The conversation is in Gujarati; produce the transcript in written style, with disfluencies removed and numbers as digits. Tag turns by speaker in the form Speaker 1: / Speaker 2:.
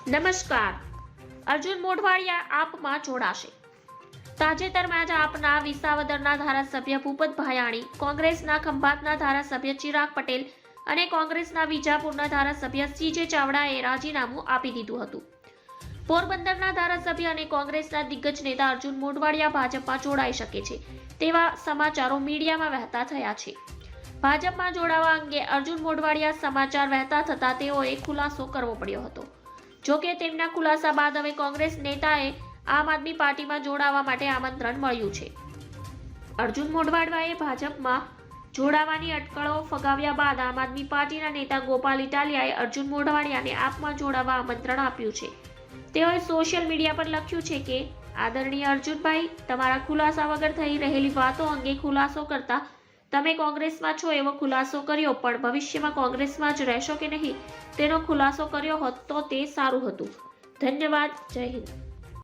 Speaker 1: નમસ્કાર. અર્જુન મોઢવાડિયા આપમાં જોડાશે. તાજેતરમાં જ આપના વિસાવદરના ધારાસભ્ય ભૂપત ભાયાણી, કોંગ્રેસના ખંભાતના ધારાસભ્ય ચિરાગ પટેલ અને કોંગ્રેસના વિજાપુરના ધારાસભ્ય સીજે ચાવડાએ રાજીનામું આપી દીધું હતું. પોરબંદરના ધારાસભ્ય અને કોંગ્રેસના દિગ્ગજ નેતા અર્જુન મોઢવાડિયા ભાજપમાં જોડાઈ શકે છે તેવા સમાચારો મીડિયામાં વહેતા થયા છે. ભાજપમાં જોડાવા અંગે અર્જુન મોઢવાડિયા સમાચાર વહેતા થતા તેઓએ ખુલાસો કરવો પડ્યો હતો. જોકે તેમના ખુલાસા બાદ હવે કોંગ્રેસ નેતાએ આમ આદમી પાર્ટીમાં જોડાવા માટે આમંત્રણ મળ્યું છે. અર્જુન મોઢવાડિયાએ ભાજપમાં જોડાવાની અટકળો ફગાવ્યા બાદ આમ આદમી પાર્ટીના નેતા ગોપાલ ઇટાલિયાએ અર્જુન મોઢવાડિયાને આપમાં જોડાવા આમંત્રણ આપ્યું છે. તેઓએ સોશિયલ મીડિયા પર લખ્યું છે કે આદરણીય અર્જુનભાઈ, તમારા ખુલાસા વગર થઈ રહેલી વાતો અંગે ખુલાસો કરતા તમે કોંગ્રેસમાં છો એવો ખુલાસો કર્યો, પણ ભવિષ્યમાં કોંગ્રેસમાં જ રહેશો કે નહીં તેનો ખુલાસો કર્યો હોત તો તે સારું હતું. ધન્યવાદ. જય હિન્દ.